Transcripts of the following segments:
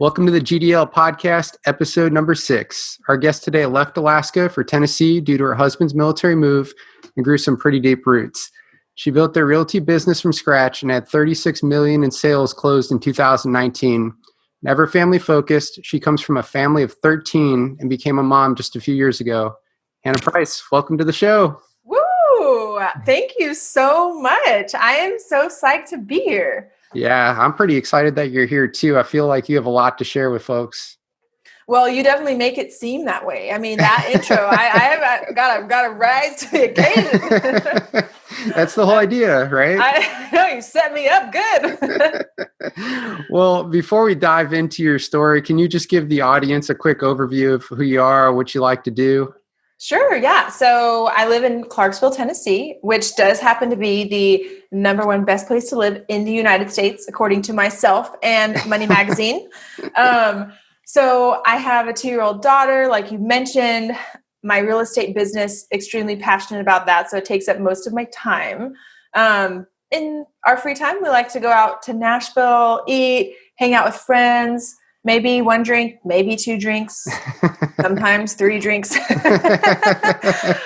Welcome to the GDL podcast, episode number 6. Our guest today left Alaska for Tennessee due to her husband's military move and grew some pretty deep roots. She built their realty business from scratch and had $36 million in sales closed in 2019. Never family focused, she comes from a family of 13 and became a mom just a few years ago. Hannah Price, welcome to the show. Woo! Thank you so much. I am so psyched to be here. Yeah, I'm pretty excited that you're here too. I feel like you have a lot to share with folks. Well, you definitely make it seem that way. I mean, that intro, I've got to rise to the occasion. That's the whole idea, right? I know, you set me up good. Well, before we dive into your story, can you just give the audience a quick overview of who you are, what you like to do? Sure, yeah. So I live in Clarksville, Tennessee, which does happen to be the number one best place to live in the United States, according to myself and Money Magazine. So I have a 2-year-old daughter, like you mentioned. My real estate business, extremely passionate about that, so it takes up most of my time. In our free time, we like to go out to Nashville, eat, hang out with friends. Maybe 1 drink, maybe 2 drinks, sometimes 3 drinks. But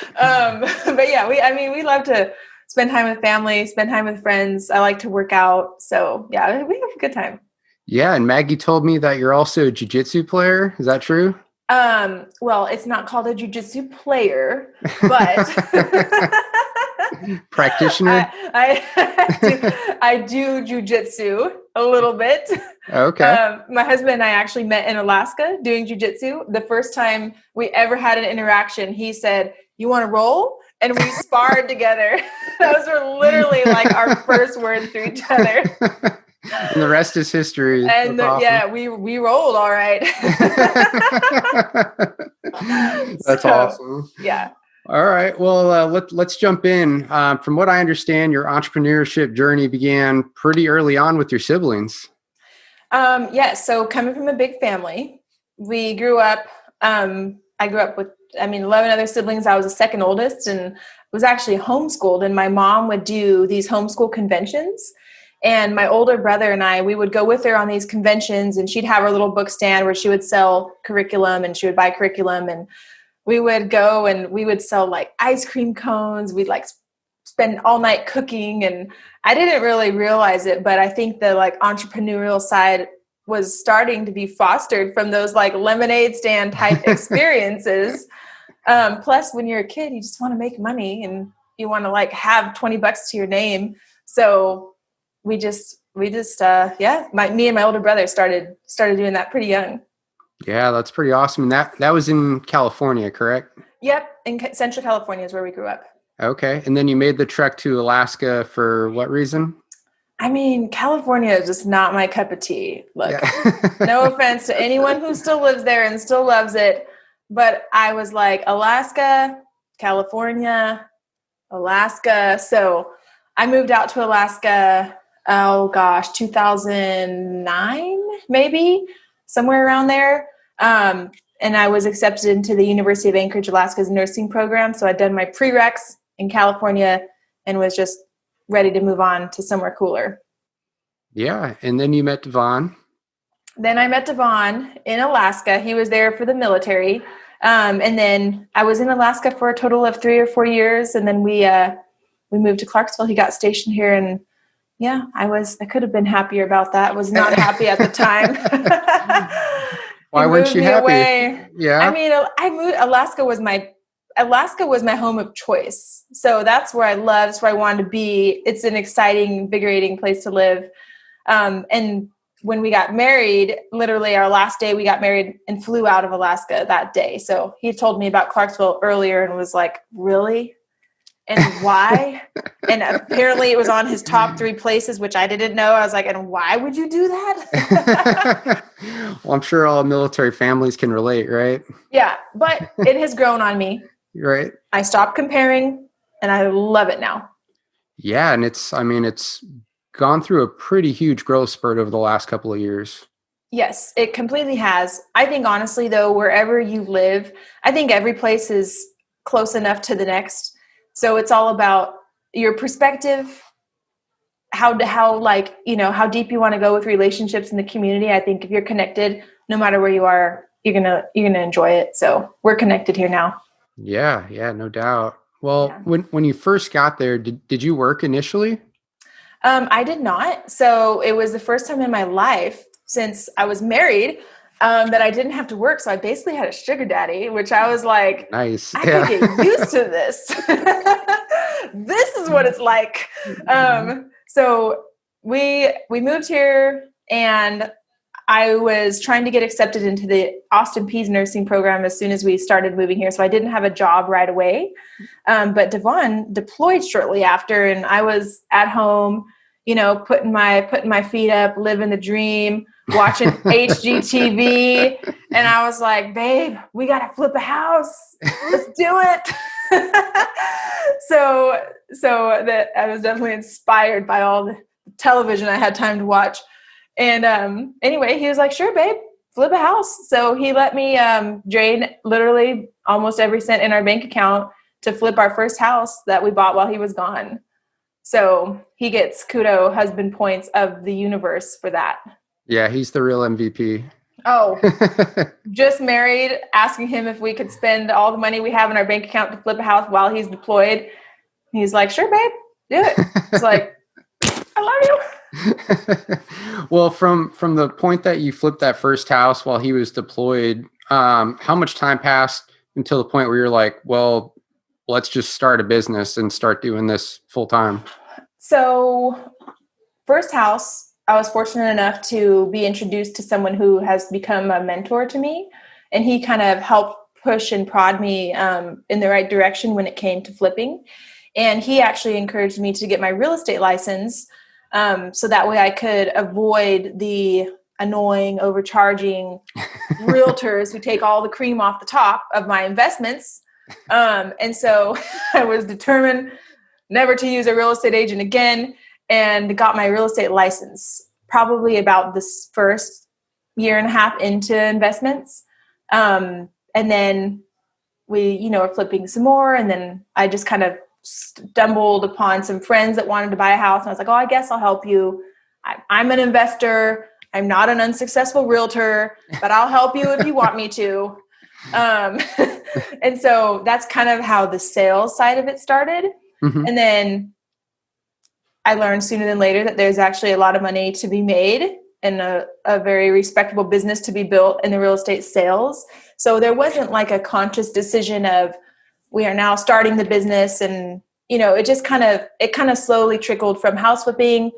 yeah, we love to spend time with family, spend time with friends. I like to work out. So yeah, we have a good time. Yeah. And Maggie told me that you're also a jiu-jitsu player. Is that true? Well, it's not called a jiu-jitsu player, but practitioner. I do jiu-jitsu a little bit. Okay. My husband and I actually met in Alaska doing jiu-jitsu. The first time we ever had an interaction, he said, "You want to roll?" And we sparred together. Those were literally like our first words to each other. And the rest is history. And awesome. Yeah, we rolled all right. That's awesome. Yeah. All right. Well, let's jump in. From what I understand, your entrepreneurship journey began pretty early on with your siblings. Yes. So coming from a big family, we grew up, I grew up with, 11 other siblings. I was the second oldest and was actually homeschooled, and my mom would do these homeschool conventions. And my older brother and I, we would go with her on these conventions, and she'd have her little book stand where she would sell curriculum, and she would buy curriculum, and we would go and we would sell like ice cream cones. We'd like spend all night cooking, and I didn't really realize it, but I think the like entrepreneurial side was starting to be fostered from those like lemonade stand type experiences. Plus, when you're a kid, you just want to make money and you want to like have $20 to your name. So me and my older brother started doing that pretty young. Yeah, that's pretty awesome. And that was in California, correct? Yep. In Central California is where we grew up. Okay. And then you made the trek to Alaska for what reason? California is just not my cup of tea. Look, yeah. No offense to anyone who still lives there and still loves it, but I was like, Alaska, California, Alaska. So I moved out to Alaska, 2009, maybe, somewhere around there. And I was accepted into the University of Anchorage, Alaska's nursing program. So I'd done my prereqs in California and was just ready to move on to somewhere cooler. Yeah. And then you met Devon. Then I met Devon in Alaska. He was there for the military. And then I was in Alaska for a total of 3 or 4 years. And then we moved to Clarksville. He got stationed here, and yeah, I could have been happier about that. I was not happy at the time. Why weren't you happy? Away. Yeah. I moved. Alaska was my home of choice. So that's where I loved. That's where I wanted to be. It's an exciting, invigorating place to live. And when we got married, literally our last day, we got married and flew out of Alaska that day. So he told me about Clarksville earlier and was like, "Really? And why?" And apparently it was on his top 3 places, which I didn't know. I was like, "And why would you do that?" Well, I'm sure all military families can relate, right? Yeah, but it has grown on me. Right. I stopped comparing, and I love it now. Yeah, and it's gone through a pretty huge growth spurt over the last couple of years. Yes, it completely has. I think honestly, though, wherever you live, I think every place is close enough to the next. So it's all about your perspective how like, how deep you want to go with relationships in the community. I think if you're connected, no matter where you are, you're gonna enjoy it. So we're connected here now. Yeah, no doubt. Well, Yeah. when you first got there, did you work initially? I did not. So it was the first time in my life since I was married that I didn't have to work. So I basically had a sugar daddy, which I was like, Nice. I could Yeah. get used to this. This is what it's like. So we moved here, and I was trying to get accepted into the Austin Pease nursing program as soon as we started moving here. So I didn't have a job right away. But Devon deployed shortly after, and I was at home, putting my feet up, living the dream, watching HGTV. And I was like, babe, we got to flip a house. Let's do it. So that I was definitely inspired by all the television I had time to watch. And anyway, he was like, sure, babe, flip a house. So he let me drain literally almost every cent in our bank account to flip our first house that we bought while he was gone. So he gets kudo husband points of the universe for that. Yeah, he's the real MVP. Oh, just married, asking him if we could spend all the money we have in our bank account to flip a house while he's deployed. He's like, sure, babe, do it. It's like, I love you. Well, from the point that you flipped that first house while he was deployed, how much time passed until the point where you're like, well, let's just start a business and start doing this full time? So first house, I was fortunate enough to be introduced to someone who has become a mentor to me. And he kind of helped push and prod me in the right direction when it came to flipping. And he actually encouraged me to get my real estate license so that way I could avoid the annoying, overcharging realtors who take all the cream off the top of my investments. And so I was determined never to use a real estate agent again, and got my real estate license probably about this first year and a half into investments. And then we, were flipping some more. And then I just kind of stumbled upon some friends that wanted to buy a house. And I was like, oh, I guess I'll help you. I'm an investor. I'm not an unsuccessful realtor, but I'll help you if you want me to. And so that's kind of how the sales side of it started. Mm-hmm. And then I learned sooner than later that there's actually a lot of money to be made and a very respectable business to be built in the real estate sales. So there wasn't like a conscious decision of we are now starting the business. And, it just kind of slowly trickled from house flipping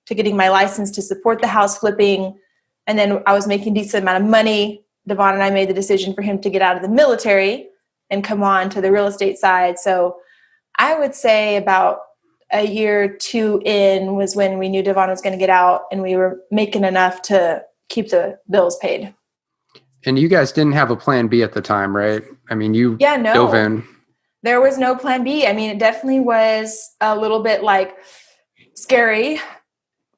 to getting my license to support the house flipping. And then I was making a decent amount of money. Devon and I made the decision for him to get out of the military and come on to the real estate side. So I would say about a year or two in was when we knew Devon was going to get out, and we were making enough to keep the bills paid. And you guys didn't have a plan B at the time, right? I mean, dove in. There was no plan B. I mean, it definitely was a little bit like scary,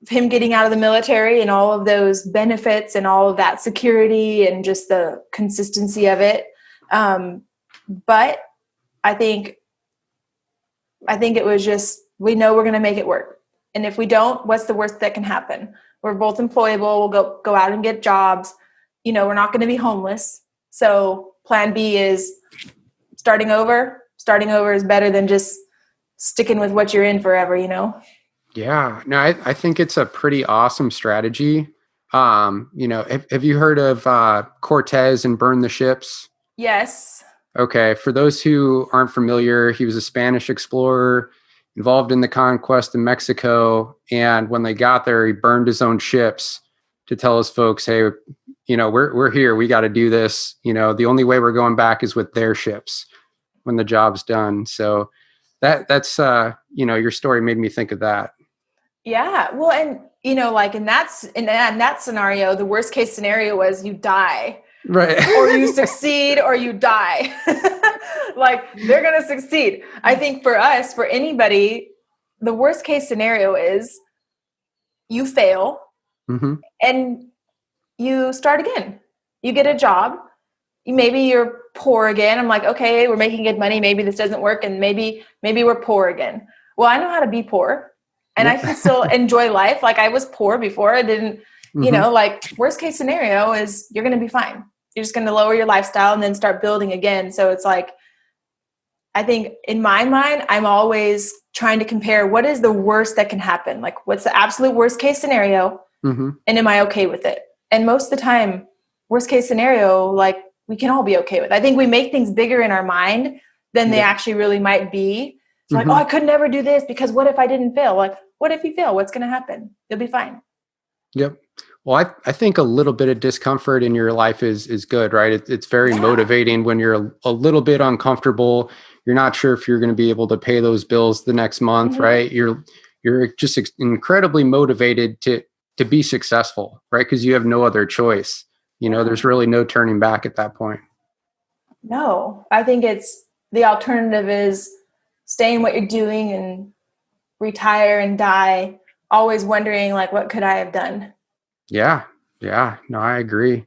him getting out of the military and all of those benefits and all of that security and just the consistency of it. But I think it was just, we know we're going to make it work. And if we don't, what's the worst that can happen? We're both employable. We'll go out and get jobs. We're not going to be homeless. So plan B is starting over. Starting over is better than just sticking with what you're in forever, Yeah, no, I think it's a pretty awesome strategy. Have you heard of Cortez and Burn the Ships? Yes. Okay, for those who aren't familiar, he was a Spanish explorer involved in the conquest of Mexico. And when they got there, he burned his own ships to tell his folks, hey, we're here. We got to do this. The only way we're going back is with their ships when the job's done. So that's your story made me think of that. Yeah. Well, and like in that scenario, the worst case scenario was you die. Right. Or you succeed or you die. Like they're going to succeed. I think for us, for anybody, the worst case scenario is you fail mm-hmm. and you start again. You get a job. Maybe you're poor again. I'm like, okay, we're making good money. Maybe this doesn't work. And maybe we're poor again. Well, I know how to be poor. and I can still enjoy life. Like I was poor before. I didn't, like worst case scenario is you're going to be fine. You're just going to lower your lifestyle and then start building again. So it's like, I think in my mind, I'm always trying to compare what is the worst that can happen? Like what's the absolute worst case scenario? And am I okay with it? And most of the time, worst case scenario, like we can all be okay with. I think we make things bigger in our mind than they actually really might be. It's like, oh, I could never do this because what if I didn't fail? Like, what if you fail? What's going to happen? You'll be fine. Yep. Well, I think a little bit of discomfort in your life is good, right? It's very motivating when you're a little bit uncomfortable. You're not sure if you're going to be able to pay those bills the next month, right? You're just incredibly motivated to be successful, right? Because you have no other choice. There's really no turning back at that point. No, I think it's the alternative is staying what you're doing and retire and die, always wondering like, what could I have done? Yeah. Yeah. No, I agree.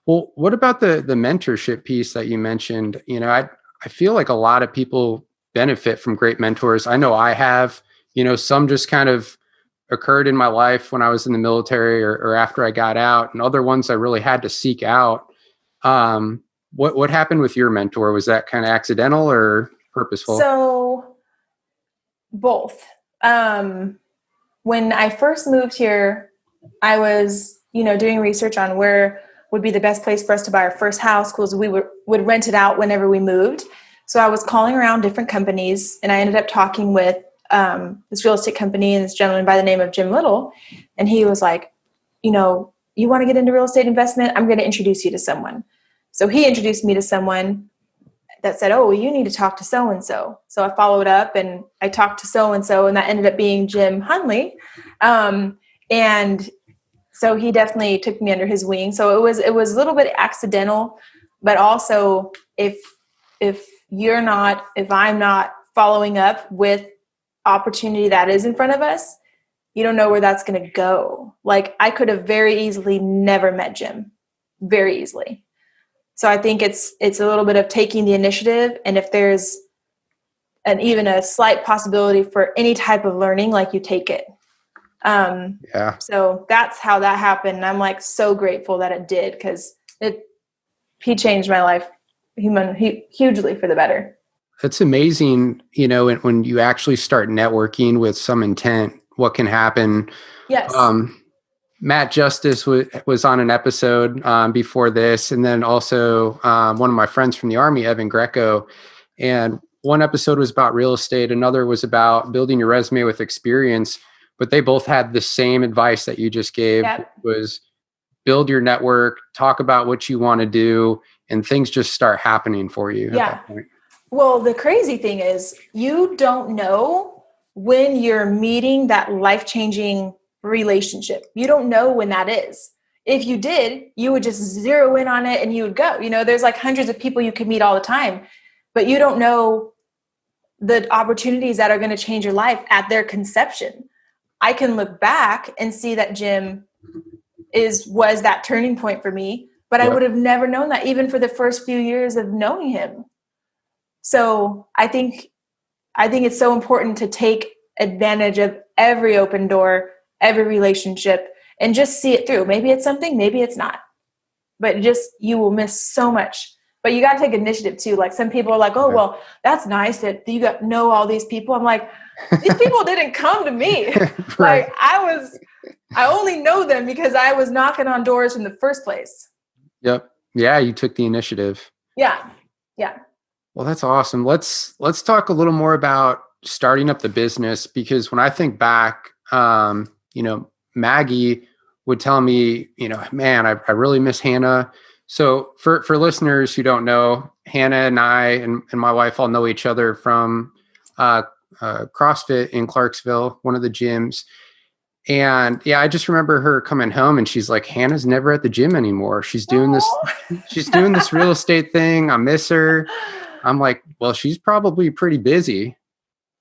Well, what about the mentorship piece that you mentioned? I feel like a lot of people benefit from great mentors. I know I have, some just kind of occurred in my life when I was in the military or after I got out, and other ones I really had to seek out. What happened with your mentor? Was that kind of accidental or purposeful? So both. When I first moved here, I was, doing research on where would be the best place for us to buy our first house because we would rent it out whenever we moved. So I was calling around different companies, and I ended up talking with this real estate company and this gentleman by the name of Jim Little. And he was like, you want to get into real estate investment? I'm going to introduce you to someone. So he introduced me to someone that said, oh, well, you need to talk to so-and-so. So I followed up and I talked to so-and-so, and that ended up being Jim Hunley. And so he definitely took me under his wing. So it was a little bit accidental, but also if I'm not following up with opportunity that is in front of us, you don't know where that's going to go. Like I could have very easily never met Jim, very easily. So I think it's a little bit of taking the initiative. And if there's even a slight possibility for any type of learning, like you take it. So that's how that happened. And I'm like so grateful that it did because he changed my life hugely for the better. It's amazing, when you actually start networking with some intent, what can happen. Yes. Matt Justice was on an episode before this, and then also one of my friends from the Army, Evan Greco. And one episode was about real estate, another was about building your resume with experience. But they both had the same advice that you just gave, was build your network, talk about what you want to do, and things just start happening for you at that point. Well, the crazy thing is you don't know when you're meeting that life-changing relationship. You don't know when that is. If you did, you would just zero in on it and you would go. There's like hundreds of people you could meet all the time, but you don't know the opportunities that are going to change your life at their conception. I can look back and see that Jim was that turning point for me, but I would have never known that even for the first few years of knowing him. So I think it's so important to take advantage of every open door, every relationship, and just see it through. Maybe it's something, maybe it's not, but you will miss so much. But you got to take initiative too. Like some people are like, oh, well, that's nice that you know all these people. I'm like, these people didn't come to me. Right. Like I only know them because I was knocking on doors in the first place. Yep. Yeah. You took the initiative. Yeah. Yeah. Well, that's awesome. Let's talk a little more about starting up the business, because when I think back, Maggie would tell me, man, I really miss Hannah. So for listeners who don't know, Hannah and I and my wife all know each other from CrossFit in Clarksville, one of the gyms. And I just remember her coming home and she's like, Hannah's never at the gym anymore. She's doing this real estate thing. I miss her. I'm like, well, she's probably pretty busy.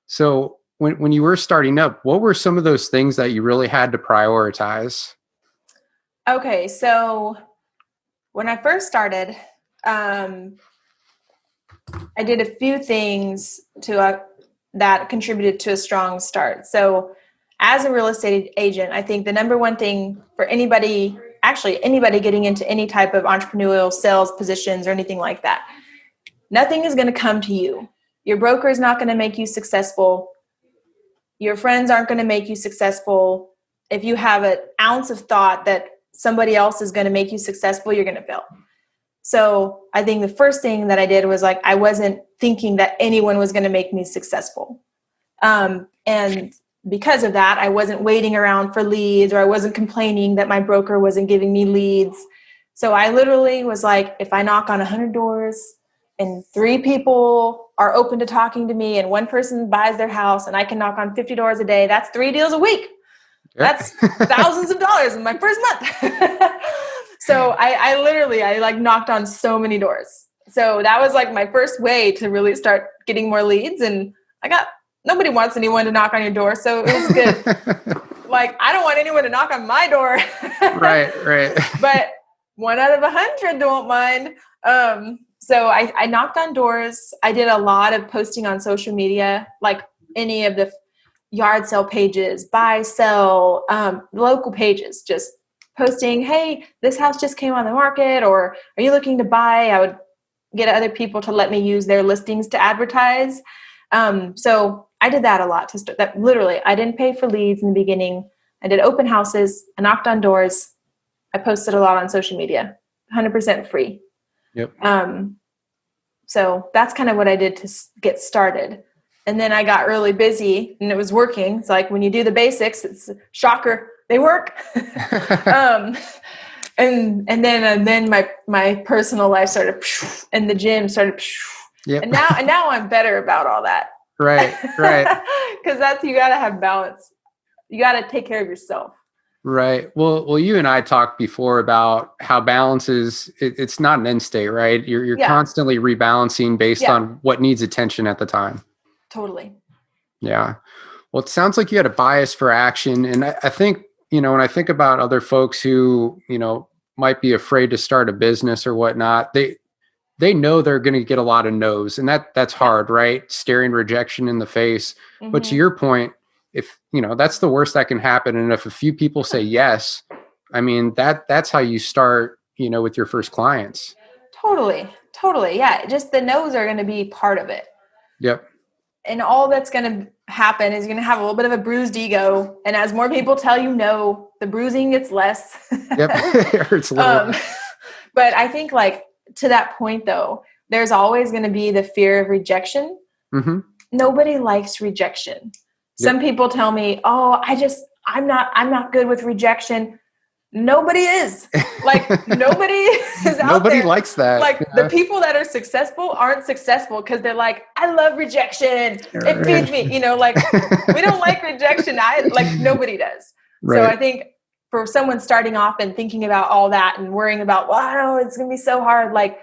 So when you were starting up, what were some of those things that you really had to prioritize? Okay. So when I first started, I did a few things that contributed to a strong start. So as a real estate agent, I think the number one thing for anybody, actually anybody getting into any type of entrepreneurial sales positions or anything like that, nothing is going to come to you. Your broker is not going to make you successful. Your friends aren't going to make you successful. If you have an ounce of thought that somebody else is going to make you successful, you're going to fail. So I think the first thing that I did was like, I wasn't thinking that anyone was going to make me successful. And because of that, I wasn't waiting around for leads, or I wasn't complaining that my broker wasn't giving me leads. So I literally was like, if I knock on 100 doors and 3 people are open to talking to me and 1 person buys their house and I can knock on 50 doors a day, that's 3 deals a week. Yep. That's thousands of dollars in my first month. So I literally like knocked on so many doors. So that was like my first way to really start getting more leads. And nobody wants anyone to knock on your door. So it was good. Like, I don't want anyone to knock on my door. Right. But 1 out of 100 don't mind. So I knocked on doors. I did a lot of posting on social media, like any of the yard sale pages, buy, sell, local pages, just posting, hey, this house just came on the market, or are you looking to buy? I would get other people to let me use their listings to advertise. So I did that a lot to start that. Literally, I didn't pay for leads in the beginning. I did open houses. I knocked on doors. I posted a lot on social media, 100% free. Yep. So that's kind of what I did to get started. And then I got really busy and it was working. It's like when you do the basics, it's shocker, they work. And then my personal life started, and the gym started. Yep. And now I'm better about all that. Right. Because you got to have balance. You got to take care of yourself. Right. Well, you and I talked before about how balance it's not an end state, right? You're constantly rebalancing based on what needs attention at the time. Totally. Yeah. Well, it sounds like you had a bias for action. And I think, when I think about other folks who, might be afraid to start a business or whatnot, they know they're going to get a lot of no's, and that's hard, right? Staring rejection in the face. Mm-hmm. But to your point, if, that's the worst that can happen. And if a few people say yes, I mean, that's how you start, with your first clients. Totally. Yeah. Just the no's are going to be part of it. Yep. And all that's going to happen is you're going to have a little bit of a bruised ego. And as more people tell you no, the bruising gets less. Yep. It hurts a little. But I think like to that point though, there's always going to be the fear of rejection. Mm-hmm. Nobody likes rejection. Yep. Some people tell me, oh, I'm not good with rejection. Nobody is. Like, nobody is out there. Nobody likes that. Like, the people that are successful aren't successful because they're like, I love rejection. It feeds me. Like, we don't like rejection. Nobody does. Right. So I think for someone starting off and thinking about all that and worrying about, wow, it's going to be so hard. Like,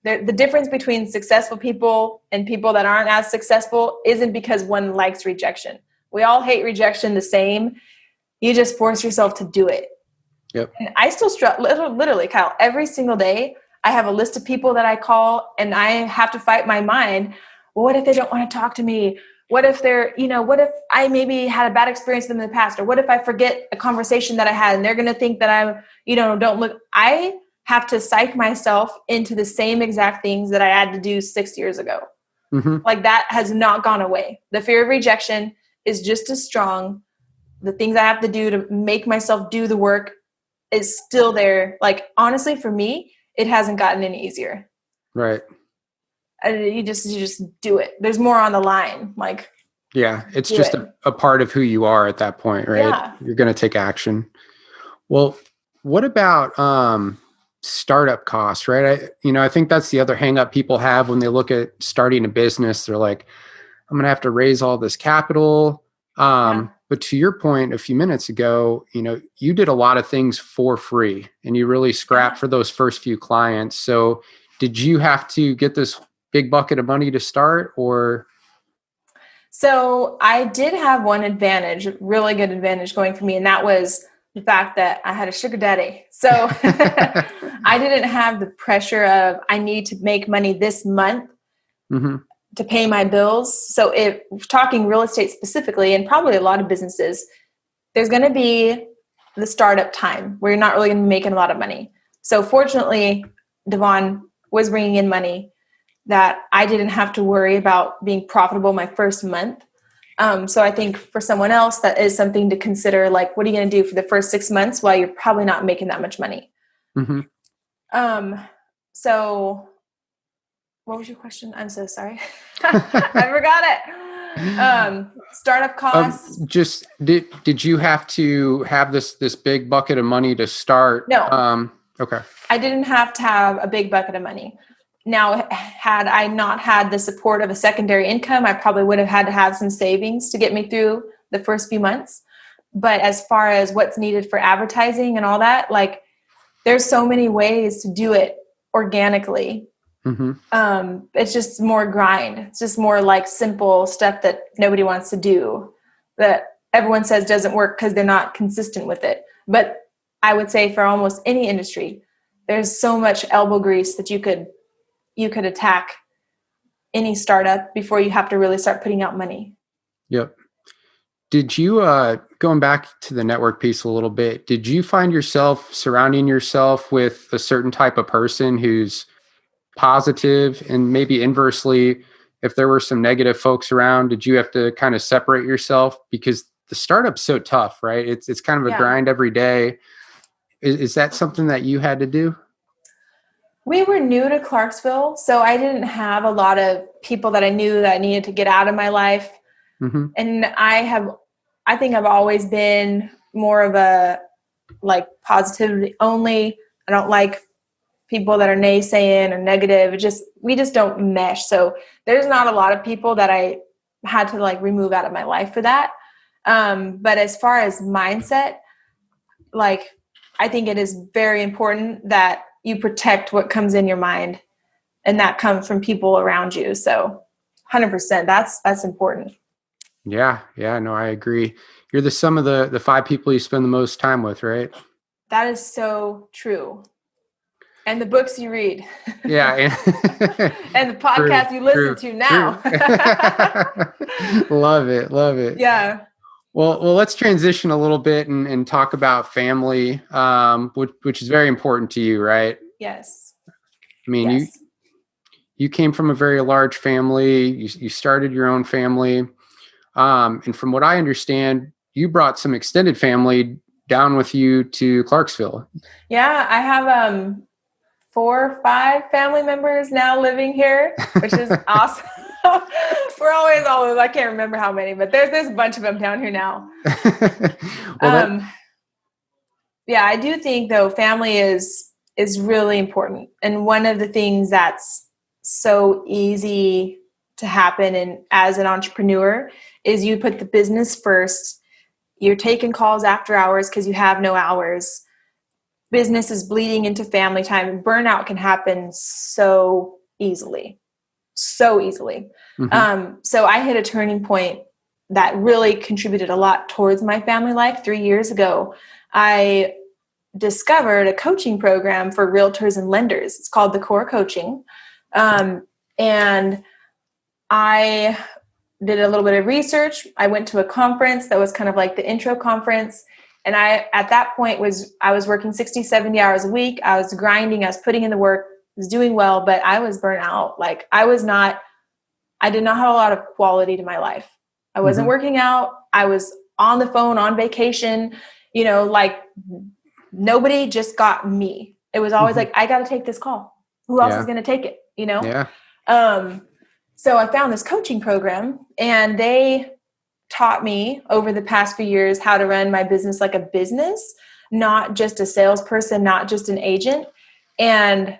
the difference between successful people and people that aren't as successful isn't because one likes rejection. We all hate rejection the same. You just force yourself to do it. Yep. And I still literally, Kyle, every single day, I have a list of people that I call and I have to fight my mind. Well, what if they don't want to talk to me? What if what if I maybe had a bad experience with them in the past? Or what if I forget a conversation that I had and they're going to think that I'm, don't look. I have to psych myself into the same exact things that I had to do 6 years ago. Mm-hmm. Like that has not gone away. The fear of rejection is just as strong. The things I have to do to make myself do the work is still there. Like, honestly, for me, it hasn't gotten any easier. Right. You just do it. There's more on the line. Like, yeah, it's just a part of who you are at that point, right? Yeah. You're going to take action. Well, what about startup costs, right? I think that's the other hang up people have when they look at starting a business. They're like, I'm going to have to raise all this capital. But to your point a few minutes ago, you did a lot of things for free and you really scrapped for those first few clients. So did you have to get this big bucket of money to start, or? So I did have one advantage, really good advantage going for me. And that was the fact that I had a sugar daddy. So I didn't have the pressure of, I need to make money this month. Mm-hmm. to pay my bills. So if talking real estate specifically, and probably a lot of businesses, there's going to be the startup time where you're not really going to be making a lot of money. So fortunately, Devon was bringing in money that I didn't have to worry about being profitable my first month. So I think for someone else, that is something to consider. Like, what are you going to do for the first 6 months while you're probably not making that much money? Mm-hmm. So what was your question? I'm so sorry. I forgot it. Startup costs. Just did you have to have this big bucket of money to start? No. Okay. I didn't have to have a big bucket of money. Now, had I not had the support of a secondary income, I probably would have had to have some savings to get me through the first few months. But as far as what's needed for advertising and all that, like, there's so many ways to do it organically. Mm-hmm. It's just more grind. It's just more like simple stuff that nobody wants to do, that everyone says doesn't work because they're not consistent with it. But I would say for almost any industry, there's so much elbow grease that you could attack any startup before you have to really start putting out money. Yep. Did you, going back to the network piece a little bit, did you find yourself surrounding yourself with a certain type of person who's positive, and maybe inversely, if there were some negative folks around, did you have to kind of separate yourself? Because the startup's so tough, right? It's kind of a grind every day. Is that something that you had to do? We were new to Clarksville, so I didn't have a lot of people that I knew that I needed to get out of my life. Mm-hmm. And I think I've always been more of a like positivity only. I don't like people that are naysaying or negative. We just don't mesh. So there's not a lot of people that I had to like remove out of my life for that. But as far as mindset, like, I think it is very important that you protect what comes in your mind, and that comes from people around you. So 100%, that's important. Yeah. No, I agree. You're the sum of the 5 people you spend the most time with, right? That is so true. And the books you read. Yeah. And the podcast you listen to now. Love it. Yeah. Well, let's transition a little bit and talk about family, which is very important to you, right? Yes. I mean, you came from a very large family. You started your own family. And from what I understand, you brought some extended family down with you to Clarksville. Yeah, I have 4 or 5 family members now living here, which is awesome. We're always, I can't remember how many, but there's a bunch of them down here now. Yeah, I do think though family is really important. And one of the things that's so easy to happen and as an entrepreneur is you put the business first. You're taking calls after hours because you have no hours. Business is bleeding into family time, and burnout can happen so easily. Mm-hmm. So I hit a turning point that really contributed a lot towards my family life. 3 years ago, I discovered a coaching program for realtors and lenders. It's called the Core Coaching. And I did a little bit of research. I went to a conference that was kind of like the intro conference. And at that point I was working 60, 70 hours a week. I was grinding, I was putting in the work, I was doing well, but I was burnt out. Like I did not have a lot of quality to my life. I wasn't mm-hmm. working out. I was on the phone, on vacation, like nobody just got me. It was always mm-hmm. like, I got to take this call. Who else is going to take it? Yeah. So I found this coaching program, and they taught me over the past few years how to run my business like a business, not just a salesperson, not just an agent. And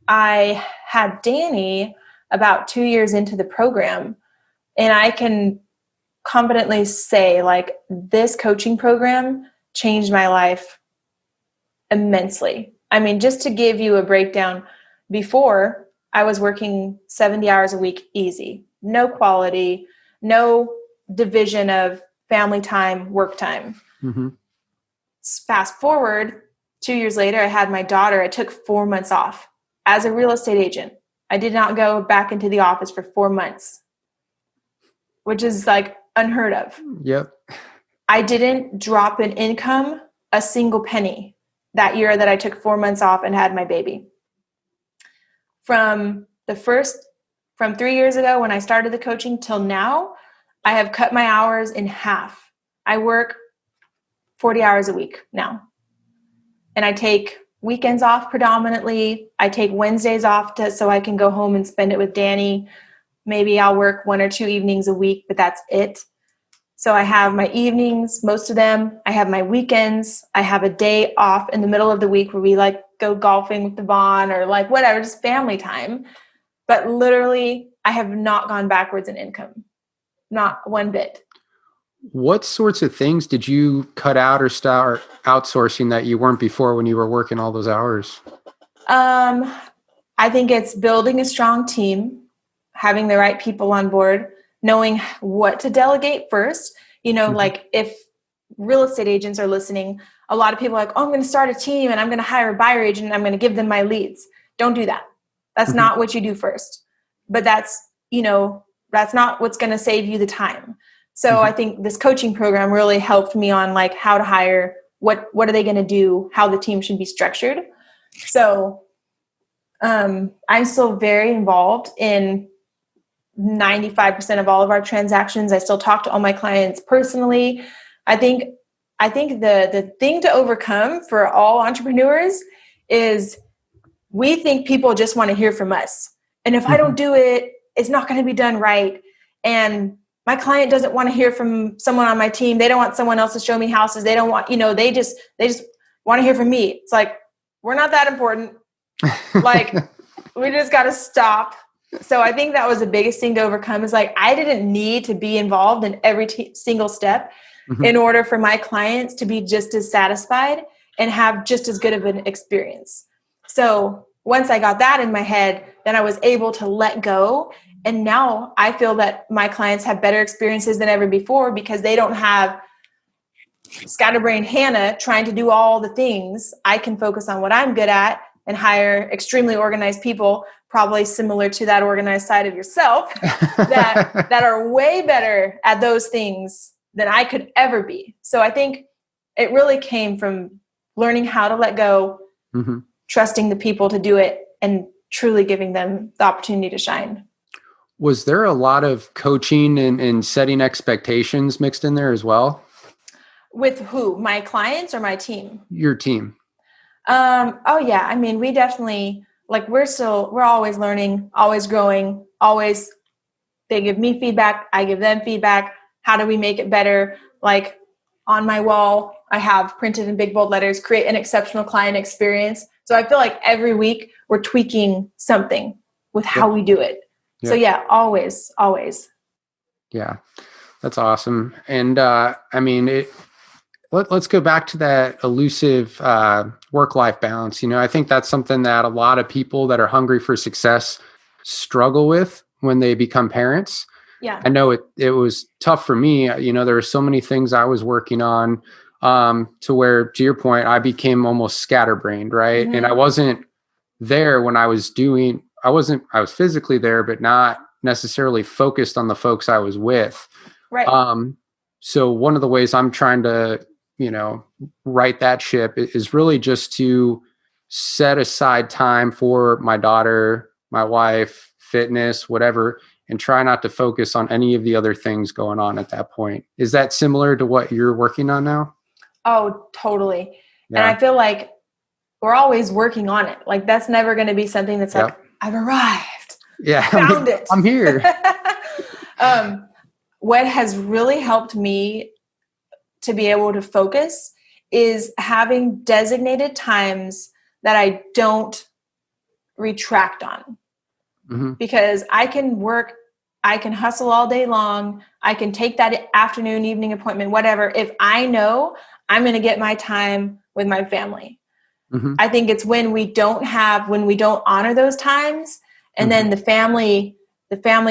I had Danny about 2 years into the program, and I can confidently say, like, this coaching program changed my life immensely. I mean, just to give you a breakdown, before I was working 70 hours a week, easy, no quality, no division of family time, work time. Mm-hmm. Fast forward 2 years later, I had my daughter. I took 4 months off as a real estate agent. I did not go back into the office for 4 months, which is like unheard of. Yep. I didn't drop in income a single penny that year that I took 4 months off and had my baby. From 3 years ago when I started the coaching till now, I have cut my hours in half. I work 40 hours a week now. And I take weekends off predominantly. I take Wednesdays off so I can go home and spend it with Danny. Maybe I'll work 1 or 2 evenings a week, but that's it. So I have my evenings, most of them. I have my weekends. I have a day off in the middle of the week where we like go golfing with Devon or like whatever, just family time. But literally, I have not gone backwards in income. Not one bit. What sorts of things did you cut out or start outsourcing that you weren't before when you were working all those hours? I think it's building a strong team, having the right people on board, knowing what to delegate first. Like if real estate agents are listening, a lot of people are like, oh, I'm going to start a team and I'm going to hire a buyer agent and I'm going to give them my leads. Don't do that. That's not what you do first. But that's not what's going to save you the time. So I think this coaching program really helped me on like how to hire, what are they going to do, how the team should be structured. So I'm still very involved in 95% of all of our transactions. I still talk to all my clients personally. I think the thing to overcome for all entrepreneurs is we think people just want to hear from us. And if I don't do it, it's not going to be done right. And my client doesn't want to hear from someone on my team. They don't want someone else to show me houses. They don't want, they just want to hear from me. It's like, we're not that important. Like, we just got to stop. So I think that was the biggest thing to overcome is like, I didn't need to be involved in every single step in order for my clients to be just as satisfied and have just as good of an experience. So once I got that in my head, then I was able to let go. And now I feel that my clients have better experiences than ever before because they don't have scatterbrained Hannah trying to do all the things. I can focus on what I'm good at and hire extremely organized people, probably similar to that organized side of yourself, that are way better at those things than I could ever be. So I think it really came from learning how to let go, trusting the people to do it, and truly giving them the opportunity to shine. Was there a lot of coaching and setting expectations mixed in there as well? With who? My clients or my team? Your team. Oh yeah. I mean, we definitely, like, we're always learning, always growing, they give me feedback. I give them feedback. How do we make it better? Like on my wall, I have printed in big bold letters, create an exceptional client experience. So I feel like every week we're tweaking something with how we do it. Yep. So yeah, always. Yeah, that's awesome. And I mean, let's go back to that elusive work-life balance. I think that's something that a lot of people that are hungry for success struggle with when they become parents. Yeah. I know it was tough for me. There were so many things I was working on to where, to your point, I became almost scatterbrained, right? And I wasn't there when I was physically there, but not necessarily focused on the folks I was with. Right. So one of the ways I'm trying to, right that ship is really just to set aside time for my daughter, my wife, fitness, whatever, and try not to focus on any of the other things going on at that point. Is that similar to what you're working on now? Oh, totally. Yeah. And I feel like we're always working on it. Like that's never going to be something that's like, I've arrived. Yeah. Found it. I'm here. What has really helped me to be able to focus is having designated times that I don't retract on. Because I can work, I can hustle all day long. I can take that afternoon, evening appointment, whatever. If I know I'm going to get my time with my family. I think it's when we don't honor those times, and then the family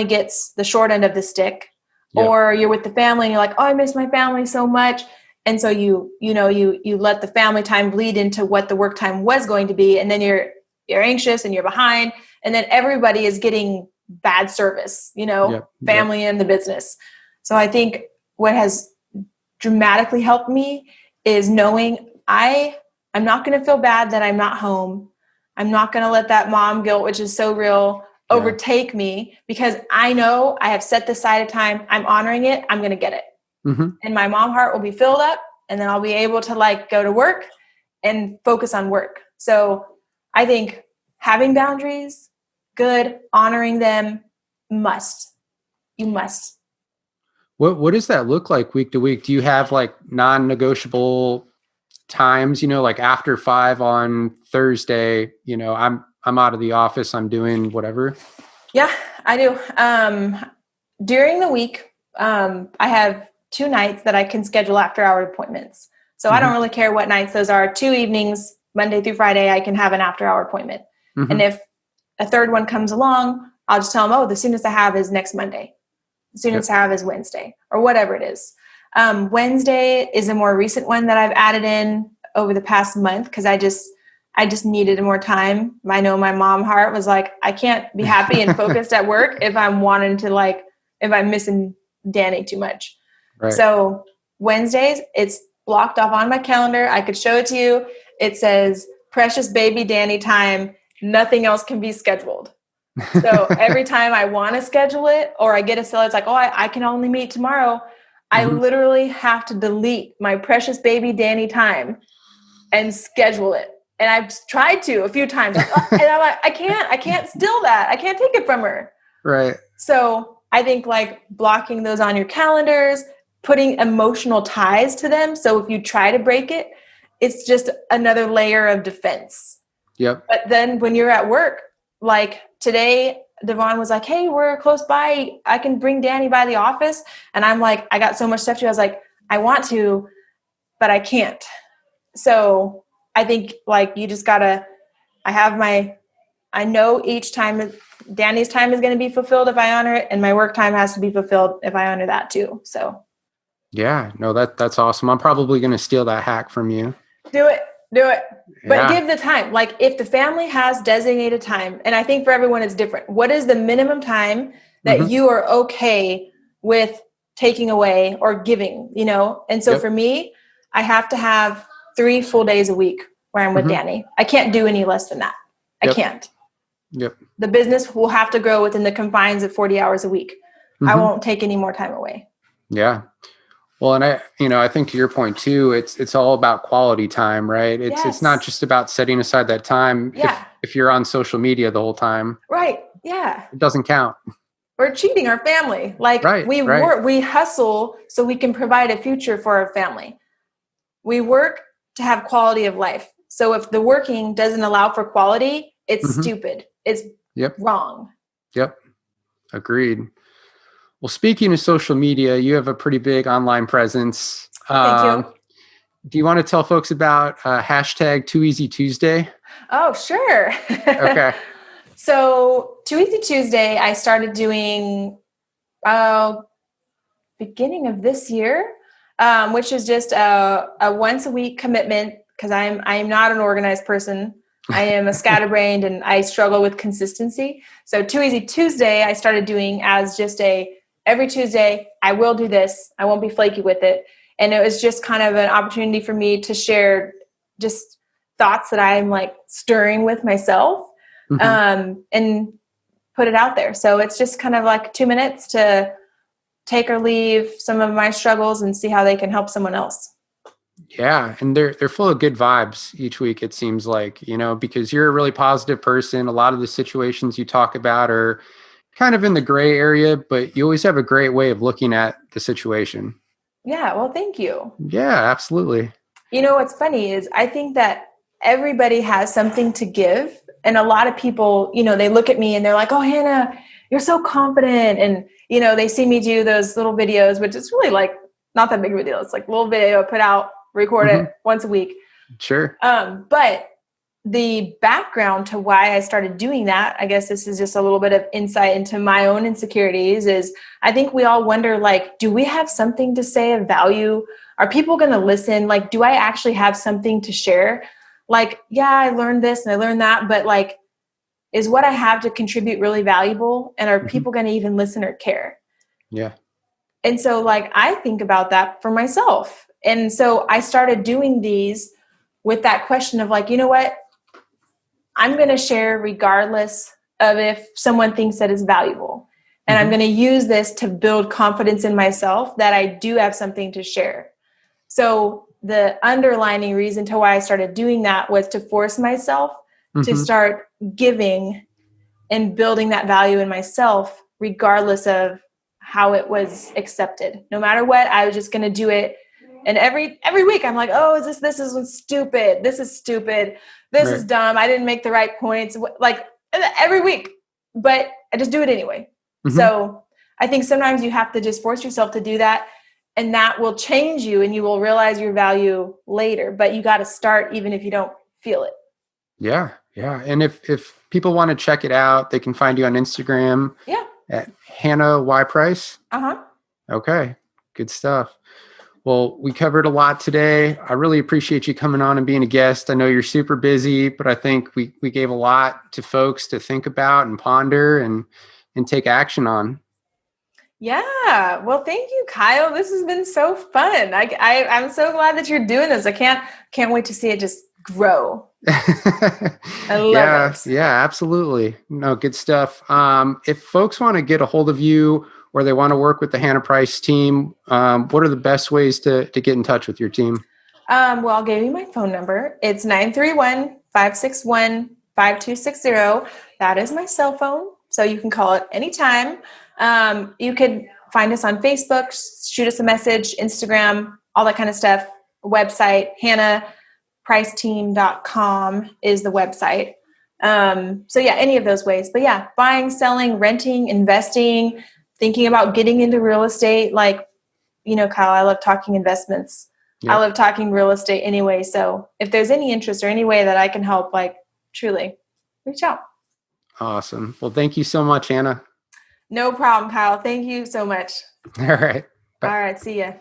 gets the short end of the stick. Yep. Or you're with the family and you're like, oh, I miss my family so much. And so you let the family time bleed into what the work time was going to be. And then you're anxious and you're behind. And then everybody is getting bad service, family and the business. So I think what has dramatically helped me is knowing I'm not going to feel bad that I'm not home. I'm not going to let that mom guilt, which is so real, overtake me, because I know I have set this aside of time. I'm honoring it. I'm going to get it. Mm-hmm. And my mom heart will be filled up, and then I'll be able to like go to work and focus on work. So I think having boundaries, good, honoring them, you must. What does that look like week to week? Do you have like non-negotiable times, like after 5 on Thursday, I'm out of the office, I'm doing whatever? Yeah, I do. During the week, I have 2 nights that I can schedule after hour appointments. So I don't really care what nights those are. 2 evenings, Monday through Friday, I can have an after hour appointment. Mm-hmm. And if a third one comes along, I'll just tell them, the soonest I have is next Monday. The soonest I have is Wednesday, or whatever it is. Wednesday is a more recent one that I've added in over the past month because I just needed more time. I know my mom heart was like, I can't be happy and focused at work if I'm wanting to if I'm missing Danny too much. Right. So Wednesdays, it's blocked off on my calendar. I could show it to you. It says precious baby Danny time. Nothing else can be scheduled. So every time I want to schedule it or I get a cell, it's like, I can only meet tomorrow. I literally have to delete my precious baby Danny time and schedule it. And I've tried to a few times. And I'm like, I can't steal that. I can't take it from her. Right. So I think like blocking those on your calendars, putting emotional ties to them. So if you try to break it, it's just another layer of defense. Yep. But then when you're at work, like today, Devon was like, hey, we're close by. I can bring Danny by the office. And I'm like, I got so much stuff to do. I was like, I want to, but I can't. So I think like you just gotta, I know each time Danny's time is going to be fulfilled if I honor it. And my work time has to be fulfilled if I honor that too. So. Yeah, no, that's awesome. I'm probably going to steal that hack from you. Do it. But Yeah. give the time. Like if the family has designated time, and I think for everyone it's different. What is the minimum time that you are okay with taking away or giving, And so for me, I have to have 3 full days a week where I'm with Danny. I can't do any less than that. I can't. Yep. The business will have to grow within the confines of 40 hours a week. I won't take any more time away. Yeah. Well, and I think to your point too, it's all about quality time, right? It's not just about setting aside that time. Yeah. If you're on social media the whole time. Right. Yeah. It doesn't count. We're cheating our family. Like we hustle so we can provide a future for our family. We work to have quality of life. So if the working doesn't allow for quality, it's stupid. It's wrong. Yep. Agreed. Well, speaking of social media, you have a pretty big online presence. Thank you. Do you want to tell folks about hashtag tooeasytuesday? Oh, sure. Okay. So Too Easy Tuesday, I started doing beginning of this year, which is just a once a week commitment because I am not an organized person. I am a scatterbrained and I struggle with consistency. So Too Easy Tuesday, I started doing as just every Tuesday, I will do this. I won't be flaky with it. And it was just kind of an opportunity for me to share just thoughts that I'm like stirring with myself and put it out there. So it's just kind of like 2 minutes to take or leave some of my struggles and see how they can help someone else. Yeah. And they're full of good vibes each week, it seems like, because you're a really positive person. A lot of the situations you talk about are kind of in the gray area, but you always have a great way of looking at the situation. Yeah. Well, thank you. Yeah, absolutely. What's funny is I think that everybody has something to give. And a lot of people, they look at me and they're like, oh, Hannah, you're so confident. And, they see me do those little videos, which is really like not that big of a deal. It's like a little video, put out, record it once a week. Sure. But the background to why I started doing that, I guess this is just a little bit of insight into my own insecurities, is I think we all wonder, like, do we have something to say of value? Are people going to listen? Like, do I actually have something to share? Like, yeah, I learned this and I learned that, but like, is what I have to contribute really valuable? And are people going to even listen or care? Yeah. And so like, I think about that for myself. And so I started doing these with that question of like, you know what? I'm going to share regardless of if someone thinks that is valuable. And I'm going to use this to build confidence in myself that I do have something to share. So the underlining reason to why I started doing that was to force myself to start giving and building that value in myself, regardless of how it was accepted. No matter what, I was just going to do it. And every week I'm like, oh, this is stupid. This is stupid. This is dumb. I didn't make the right points. Like every week, but I just do it anyway. So I think sometimes you have to just force yourself to do that, and that will change you and you will realize your value later, but you got to start even if you don't feel it. Yeah. Yeah. And if people want to check it out, they can find you on Instagram at Hannah Y. Price. Okay. Good stuff. Well, we covered a lot today. I really appreciate you coming on and being a guest. I know you're super busy, but I think we gave a lot to folks to think about and ponder and take action on. Yeah. Well, thank you, Kyle. This has been so fun. I'm so glad that you're doing this. I can't wait to see it just grow. I love it. Yeah, absolutely. No, good stuff. If folks want to get a hold of you or they want to work with the Hannah Price team, what are the best ways to get in touch with your team? Well, I'll give you my phone number. It's 931-561-5260. That is my cell phone, so you can call it anytime. You could find us on Facebook, shoot us a message, Instagram, all that kind of stuff. Website, hannahpriceteam.com is the website. So yeah, any of those ways. But yeah, buying, selling, renting, investing, thinking about getting into real estate. Like, you know, Kyle, I love talking investments. Yep. I love talking real estate anyway. So if there's any interest or any way that I can help, like truly reach out. Awesome. Well, thank you so much, Hannah. No problem, Kyle. Thank you so much. All right. Bye. All right. See ya.